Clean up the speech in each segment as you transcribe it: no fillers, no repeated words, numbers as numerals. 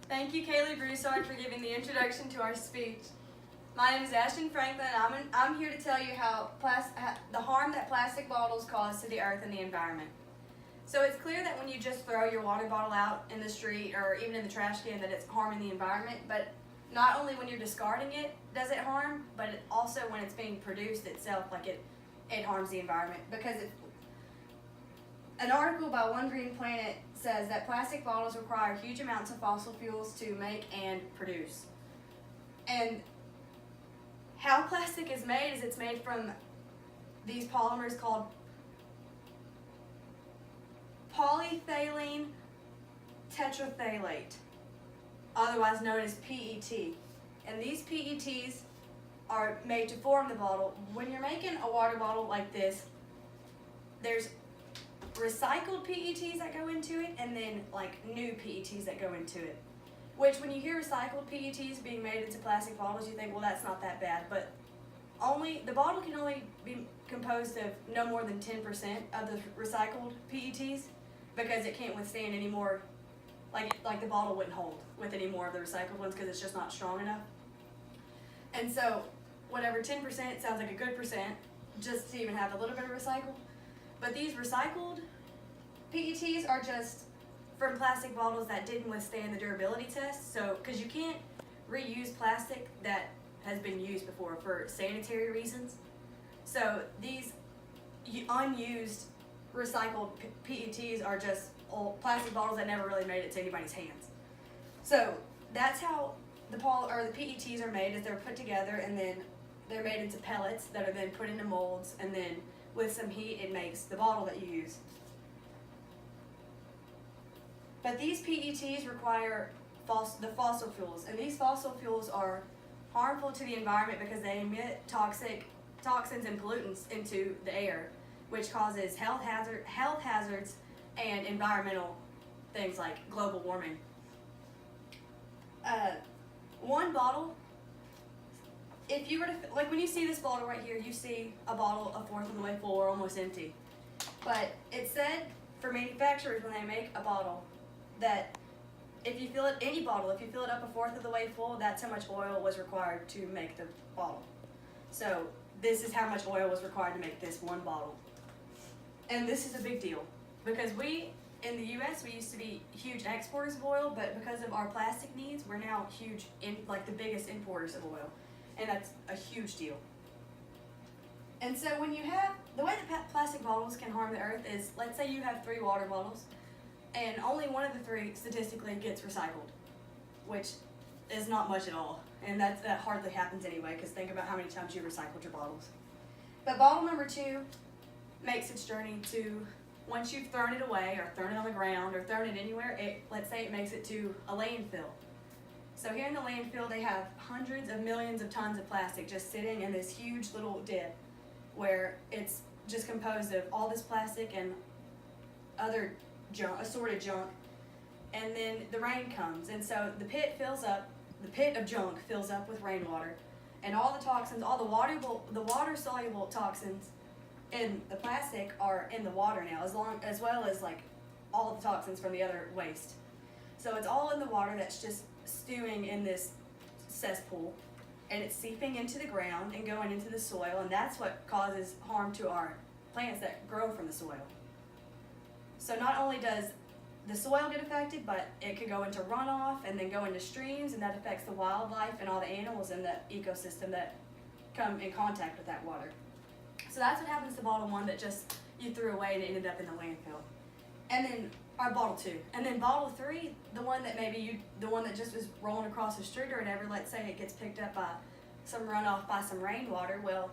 Thank you, Kaylee Broussard, for giving the introduction to our speech. My name is Ashton Frankland. I'm here to tell you how the harm that plastic bottles cause to the earth and the environment. So it's clear that when you just throw your water bottle out in the street or even in the trash can that it's harming the environment, but not only when you're discarding it does it harm, but also when it's being produced itself, like it harms the environment. Because an article by One Green Planet says that plastic bottles require huge amounts of fossil fuels to make and produce. And how plastic is made is it's made from these polymers called polyethylene tetraphthalate, otherwise known as PET. And these PETs are made to form the bottle. When you're making a water bottle like this, there's recycled PETs that go into it and then like new PETs that go into it. Which when you hear recycled PETs being made into plastic bottles, you think, well, that's not that bad. But the bottle can only be composed of no more than 10% of the recycled PETs because it can't withstand any more, like the bottle wouldn't hold with any more of the recycled ones because it's just not strong enough. And so whatever 10% sounds like a good percent just to even have a little bit of recycled. But these recycled PETs are just from plastic bottles that didn't withstand the durability test. So, because you can't reuse plastic that has been used before for sanitary reasons. So these unused recycled PETs are just old plastic bottles that never really made it to anybody's hands. So that's how the PETs are made, is they're put together and then they're made into pellets that are then put into molds, and then with some heat it makes the bottle that you use. But these PETs require the fossil fuels, and these fossil fuels are harmful to the environment because they emit toxins and pollutants into the air, which causes health hazards and environmental things like global warming. One bottle, if you were to, like when you see this bottle right here, you see a bottle a fourth of the way full or almost empty. But it said for manufacturers when they make a bottle that if you fill it, any bottle, if you fill it up a fourth of the way full, that's how much oil was required to make the bottle. So this is how much oil was required to make this one bottle. And this is a big deal because we, in the US, we used to be huge exporters of oil, but because of our plastic needs, we're now huge, like the biggest importers of oil. And that's a huge deal. And so when you have, the way that plastic bottles can harm the earth is, let's say you have 3 water bottles, and only one of the 3 statistically gets recycled, which is not much at all. And that hardly happens anyway, because think about how many times you recycled your bottles. But bottle number 2 makes its journey to, once you've thrown it away, or thrown it on the ground, or thrown it anywhere, let's say it makes it to a landfill. So here in the landfill, they have hundreds of millions of tons of plastic just sitting in this huge little dip where it's just composed of all this plastic and other junk, assorted junk. And then the rain comes, and so the pit of junk fills up with rainwater, and all the toxins, all the water-soluble toxins in the plastic are in the water now, as well as like all of the toxins from the other waste. So it's all in the water that's just stewing in this cesspool, and it's seeping into the ground and going into the soil, and that's what causes harm to our plants that grow from the soil. So not only does the soil get affected, but it could go into runoff and then go into streams, and that affects the wildlife and all the animals in the ecosystem that come in contact with that water. So that's what happens to bottle 1 that just you threw away and it ended up in the landfill. And then our bottle 2. And then bottle 3, the one that just was rolling across the street or whatever, let's say it gets picked up by some runoff by some rainwater, well,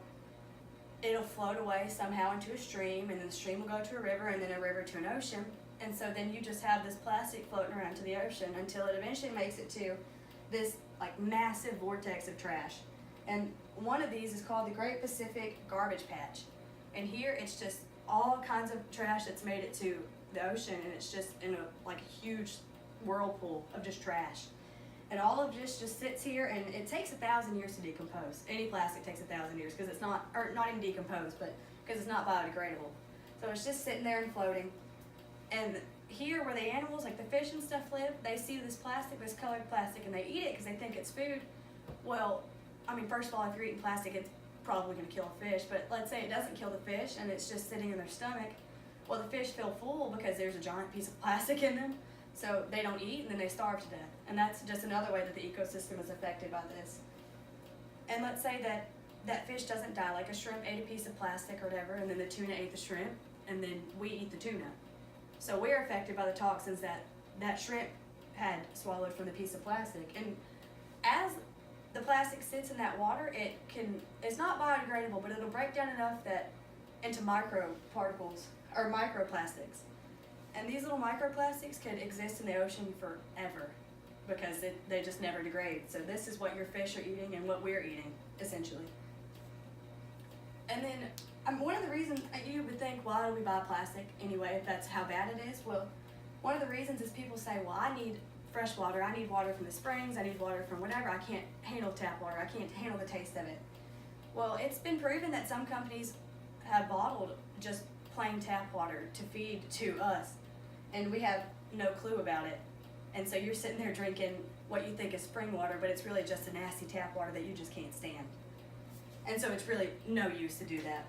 it'll float away somehow into a stream, and then the stream will go to a river, and then a river to an ocean. And so then you just have this plastic floating around to the ocean until it eventually makes it to this like massive vortex of trash. And one of these is called the Great Pacific Garbage Patch. And here it's just all kinds of trash that's made it to the ocean, and it's just in a huge whirlpool of just trash. And all of this just sits here, and it takes 1,000 years to decompose. Any plastic takes 1,000 years because it's not, or not even decompose, but because it's not biodegradable. So it's just sitting there and floating. And here where the animals, like the fish and stuff live, they see this plastic, this colored plastic, and they eat it because they think it's food. Well, I mean, first of all, if you're eating plastic, it's probably going to kill a fish, but let's say it doesn't kill the fish and it's just sitting in their stomach. Well, the fish feel full because there's a giant piece of plastic in them, so they don't eat and then they starve to death. And that's just another way that the ecosystem is affected by this. And let's say that that fish doesn't die, like a shrimp ate a piece of plastic or whatever, and then the tuna ate the shrimp, and then we eat the tuna. So we're affected by the toxins that that shrimp had swallowed from the piece of plastic. And as the plastic sits in that water, it's not biodegradable, but it'll break down enough that into microparticles or microplastics. And these little microplastics could exist in the ocean forever because they just never degrade. So this is what your fish are eating and what we're eating, essentially. And then one of the reasons you would think, why do we buy plastic anyway if that's how bad it is? Well, one of the reasons is people say, well, I need fresh water. I need water from the springs. I need water from whatever. I can't handle tap water. I can't handle the taste of it. Well, it's been proven that some companies have bottled just plain tap water to feed to us, and we have no clue about it. And so you're sitting there drinking what you think is spring water, but it's really just a nasty tap water that you just can't stand. And so it's really no use to do that.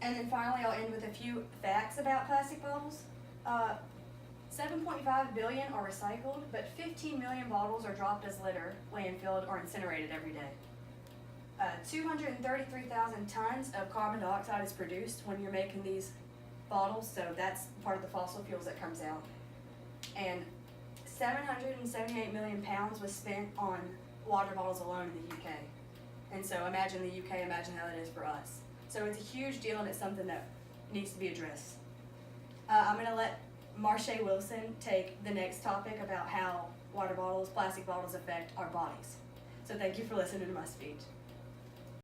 And then finally, I'll end with a few facts about plastic bottles. 7.5 billion are recycled, but 15 million bottles are dropped as litter, landfilled, or incinerated every day. 233,000 tons of carbon dioxide is produced when you're making these bottles, so that's part of the fossil fuels that comes out. And 778 million pounds was spent on water bottles alone in the UK. And so imagine the UK, imagine how that is for us. So it's a huge deal, and it's something that needs to be addressed. I'm going to let Marche Wilson take the next topic about how water bottles, plastic bottles affect our bodies. So thank you for listening to my speech.